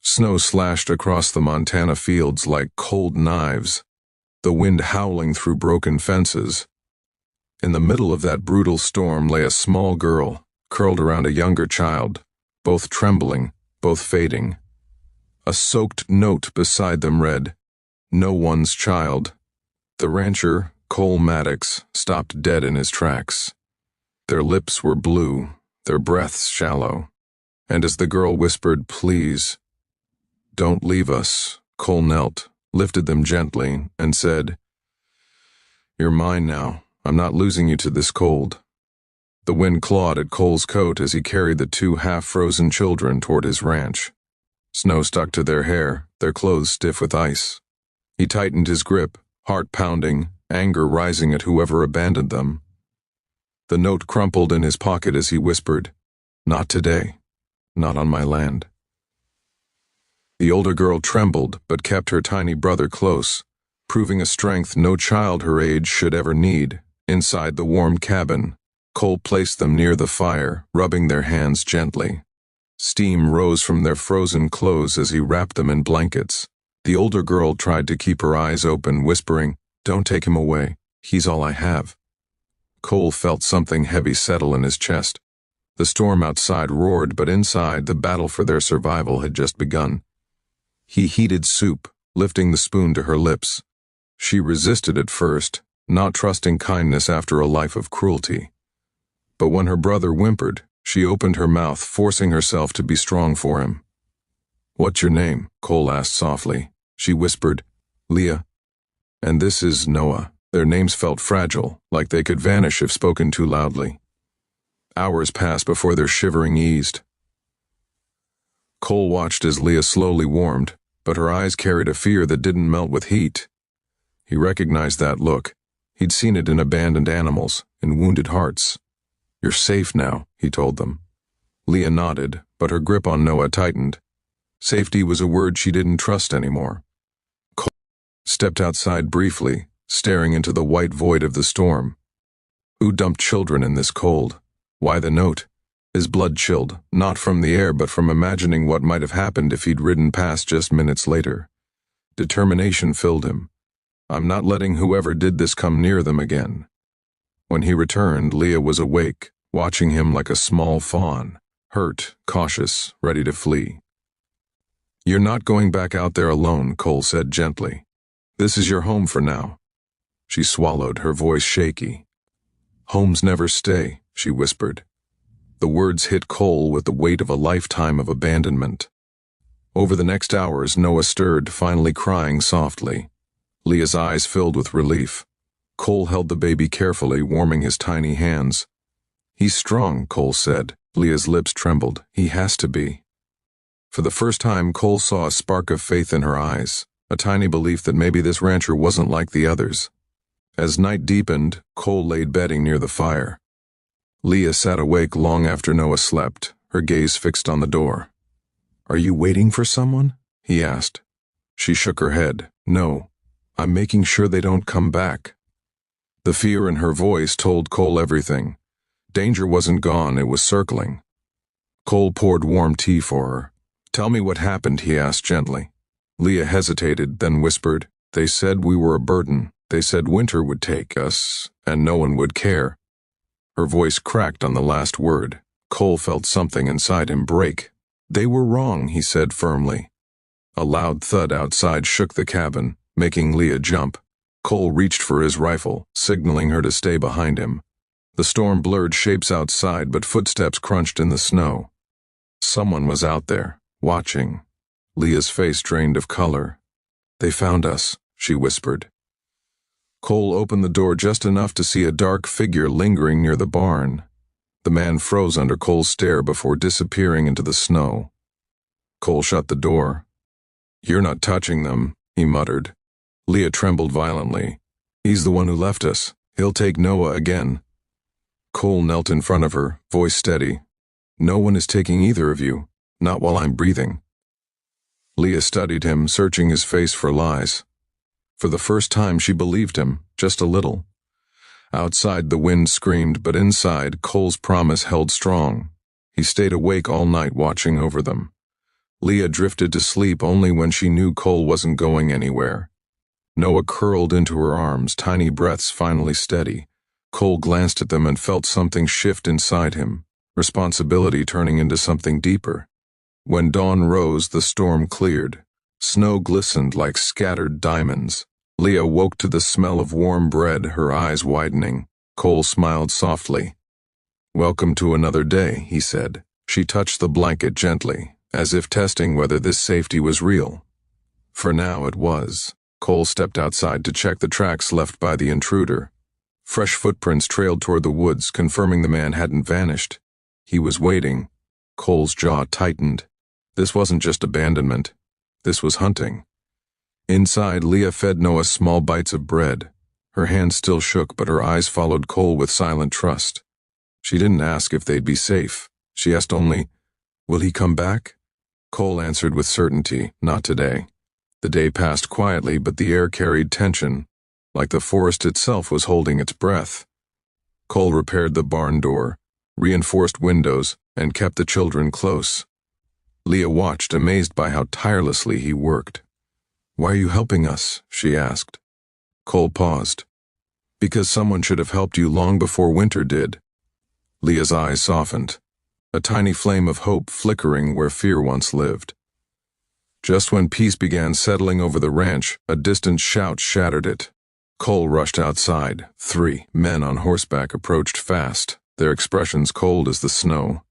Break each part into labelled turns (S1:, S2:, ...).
S1: Snow slashed across the Montana fields like cold knives, the wind howling through broken fences. In the middle of that brutal storm lay a small girl, curled around a younger child, both trembling, both fading. A soaked note beside them read, "No one's child." The rancher, Cole Maddox, stopped dead in his tracks. Their lips were blue, their breaths shallow, and as the girl whispered, "Please, don't leave us," Cole knelt, lifted them gently, and said, "You're mine now. I'm not losing you to this cold." The wind clawed at Cole's coat as he carried the two half-frozen children toward his ranch. Snow stuck to their hair, their clothes stiff with ice. He tightened his grip, heart pounding, anger rising at whoever abandoned them. The note crumpled in his pocket as he whispered, "Not today. Not on my land." The older girl trembled but kept her tiny brother close, proving a strength no child her age should ever need. Inside the warm cabin, Cole placed them near the fire, rubbing their hands gently. Steam rose from their frozen clothes as he wrapped them in blankets. The older girl tried to keep her eyes open, whispering, "Don't take him away. He's all I have." Cole felt something heavy settle in his chest. The storm outside roared, but inside, the battle for their survival had just begun. He heated soup, lifting the spoon to her lips. She resisted at first, not trusting kindness after a life of cruelty. But when her brother whimpered, she opened her mouth, forcing herself to be strong for him. "What's your name?" Cole asked softly. She whispered, "Leah." "And this is Noah." Their names felt fragile, like they could vanish if spoken too loudly. Hours passed before their shivering eased. Cole watched as Leah slowly warmed, but her eyes carried a fear that didn't melt with heat. He recognized that look. He'd seen it in abandoned animals, in wounded hearts. "You're safe now," he told them. Leah nodded, but her grip on Noah tightened. Safety was a word she didn't trust anymore. Cole stepped outside briefly, staring into the white void of the storm. Who dumped children in this cold? Why the note? His blood chilled, not from the air but from imagining what might have happened if he'd ridden past just minutes later. Determination filled him. "I'm not letting whoever did this come near them again." When he returned, Leah was awake, watching him like a small fawn, hurt, cautious, ready to flee. "You're not going back out there alone," Cole said gently. "This is your home for now." She swallowed, her voice shaky. "Homes never stay," she whispered. The words hit Cole with the weight of a lifetime of abandonment. Over the next hours, Noah stirred, finally crying softly. Leah's eyes filled with relief. Cole held the baby carefully, warming his tiny hands. "He's strong," Cole said. Leah's lips trembled. "He has to be." For the first time, Cole saw a spark of faith in her eyes, a tiny belief that maybe this rancher wasn't like the others. As night deepened, Cole laid bedding near the fire. Leah sat awake long after Noah slept, her gaze fixed on the door. "Are you waiting for someone?" he asked. She shook her head. "No, I'm making sure they don't come back." The fear in her voice told Cole everything. Danger wasn't gone, it was circling. Cole poured warm tea for her. "Tell me what happened," he asked gently. Leah hesitated, then whispered, "They said we were a burden. They said winter would take us, and no one would care." Her voice cracked on the last word. Cole felt something inside him break. "They were wrong," he said firmly. A loud thud outside shook the cabin, making Leah jump. Cole reached for his rifle, signaling her to stay behind him. The storm blurred shapes outside, but footsteps crunched in the snow. Someone was out there, watching. Leah's face drained of color. "They found us," she whispered. Cole opened the door just enough to see a dark figure lingering near the barn. The man froze under Cole's stare before disappearing into the snow. Cole shut the door. "You're not touching them," he muttered. Leah trembled violently. "He's the one who left us. He'll take Noah again." Cole knelt in front of her, voice steady. "No one is taking either of you, not while I'm breathing." Leah studied him, searching his face for lies. For the first time she believed him, just a little. Outside the wind screamed, but inside Cole's promise held strong. He stayed awake all night watching over them. Leah drifted to sleep only when she knew Cole wasn't going anywhere. Noah curled into her arms, tiny breaths finally steady. Cole glanced at them and felt something shift inside him, responsibility turning into something deeper. When dawn rose, the storm cleared. Snow glistened like scattered diamonds. Leah woke to the smell of warm bread, her eyes widening. Cole smiled softly. "Welcome to another day," he said. She touched the blanket gently, as if testing whether this safety was real. For now it was. Cole stepped outside to check the tracks left by the intruder. Fresh footprints trailed toward the woods, confirming the man hadn't vanished. He was waiting. Cole's jaw tightened. This wasn't just abandonment. This was hunting. Inside, Leah fed Noah small bites of bread. Her hands still shook, but her eyes followed Cole with silent trust. She didn't ask if they'd be safe. She asked only, "Will he come back?" Cole answered with certainty, "Not today." The day passed quietly, but the air carried tension, like the forest itself was holding its breath. Cole repaired the barn door, reinforced windows, and kept the children close. Leah watched, amazed by how tirelessly he worked. "Why are you helping us?" she asked. Cole paused. "Because someone should have helped you long before winter did." Leah's eyes softened, a tiny flame of hope flickering where fear once lived. Just when peace began settling over the ranch, a distant shout shattered it. Cole rushed outside. 3 men on horseback approached fast, their expressions cold as the snow.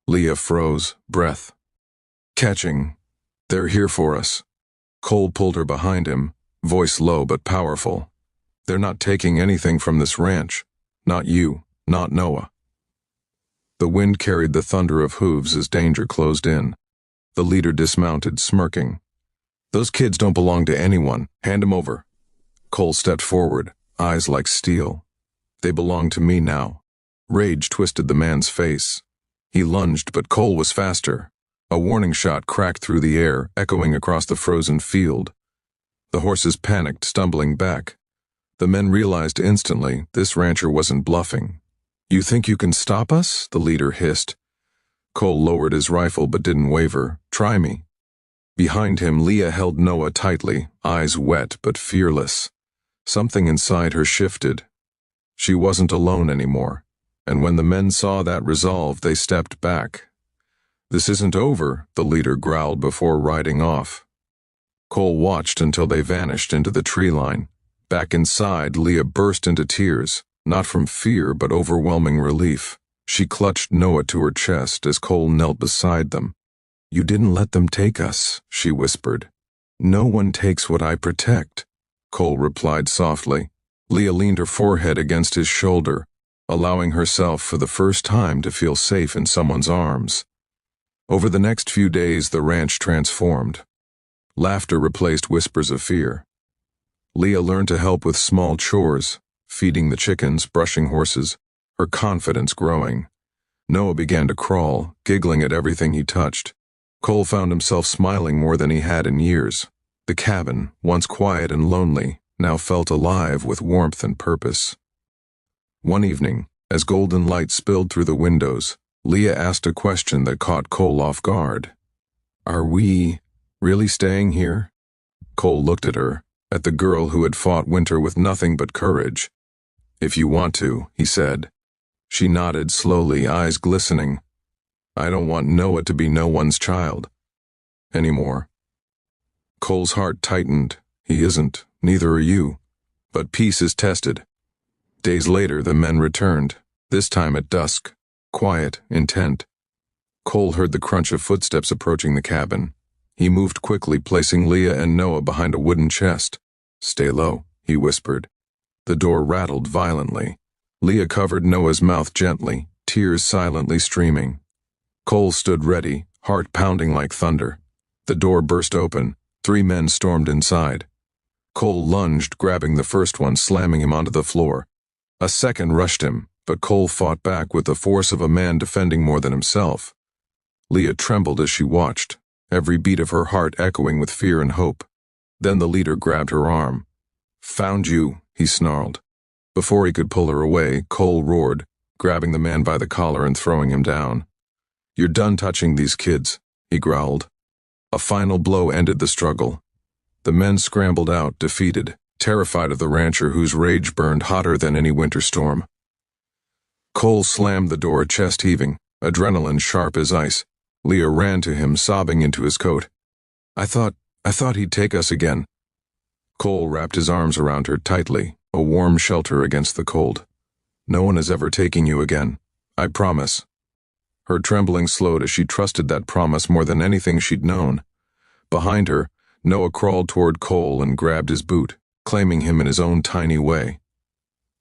S1: Leah froze, breath catching. "They're here for us." Cole pulled her behind him, voice low but powerful. "They're not taking anything from this ranch. Not you, not Noah." The wind carried the thunder of hooves as danger closed in. The leader dismounted, smirking. "Those kids don't belong to anyone. Hand them over." Cole stepped forward, eyes like steel. "They belong to me now." Rage twisted the man's face. He lunged, but Cole was faster. A warning shot cracked through the air, echoing across the frozen field. The horses panicked, stumbling back. The men realized instantly this rancher wasn't bluffing. "You think you can stop us?" the leader hissed. Cole lowered his rifle but didn't waver. "Try me." Behind him, Leah held Noah tightly, eyes wet but fearless. Something inside her shifted. She wasn't alone anymore, and when the men saw that resolve, they stepped back. "This isn't over," the leader growled before riding off. Cole watched until they vanished into the tree line. Back inside, Leah burst into tears, not from fear but overwhelming relief. She clutched Noah to her chest as Cole knelt beside them. "You didn't let them take us," she whispered. "No one takes what I protect," Cole replied softly. Leah leaned her forehead against his shoulder, allowing herself for the first time to feel safe in someone's arms. Over the next few days, the ranch transformed. Laughter replaced whispers of fear. Leah learned to help with small chores, feeding the chickens, brushing horses, her confidence growing. Noah began to crawl, giggling at everything he touched. Cole found himself smiling more than he had in years. The cabin, once quiet and lonely, now felt alive with warmth and purpose. One evening, as golden light spilled through the windows, Leah asked a question that caught Cole off guard. "Are we really staying here?" Cole looked at her, at the girl who had fought winter with nothing but courage. "If you want to," he said. She nodded slowly, eyes glistening. "I don't want Noah to be no one's child anymore." Cole's heart tightened. "He isn't, neither are you. But peace is tested." Days later, the men returned, this time at dusk, quiet, intent. Cole heard the crunch of footsteps approaching the cabin. He moved quickly, placing Leah and Noah behind a wooden chest. "Stay low," he whispered. The door rattled violently. Leah covered Noah's mouth gently, tears silently streaming. Cole stood ready, heart pounding like thunder. The door burst open. 3 men stormed inside. Cole lunged, grabbing the first one, slamming him onto the floor. A second rushed him, but Cole fought back with the force of a man defending more than himself. Leah trembled as she watched, every beat of her heart echoing with fear and hope. Then the leader grabbed her arm. "Found you," he snarled. Before he could pull her away, Cole roared, grabbing the man by the collar and throwing him down. "You're done touching these kids," he growled. A final blow ended the struggle. The men scrambled out, defeated, terrified of the rancher whose rage burned hotter than any winter storm. Cole slammed the door, chest heaving, adrenaline sharp as ice. Leah ran to him, sobbing into his coat. I thought he'd take us again." Cole wrapped his arms around her tightly, a warm shelter against the cold. "No one is ever taking you again. I promise." Her trembling slowed as she trusted that promise more than anything she'd known. Behind her, Noah crawled toward Cole and grabbed his boot, claiming him in his own tiny way.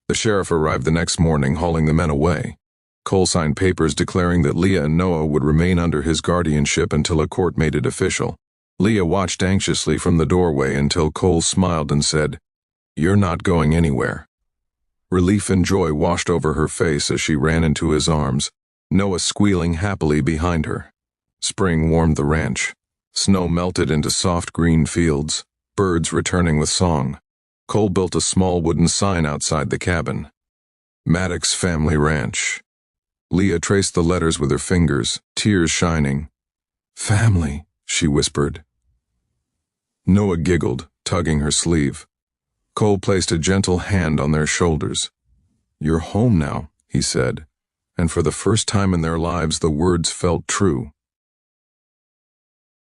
S1: The sheriff arrived the next morning, hauling the men away. Cole signed papers declaring that Leah and Noah would remain under his guardianship until a court made it official. Leah watched anxiously from the doorway until Cole smiled and said, "You're not going anywhere." Relief and joy washed over her face as she ran into his arms, Noah squealing happily behind her. Spring warmed the ranch. Snow melted into soft green fields, birds returning with song. Cole built a small wooden sign outside the cabin. Maddox Family Ranch. Leah traced the letters with her fingers, tears shining. "Family," she whispered. Noah giggled, tugging her sleeve. Cole placed a gentle hand on their shoulders. "You're home now," he said, and for the first time in their lives the words felt true.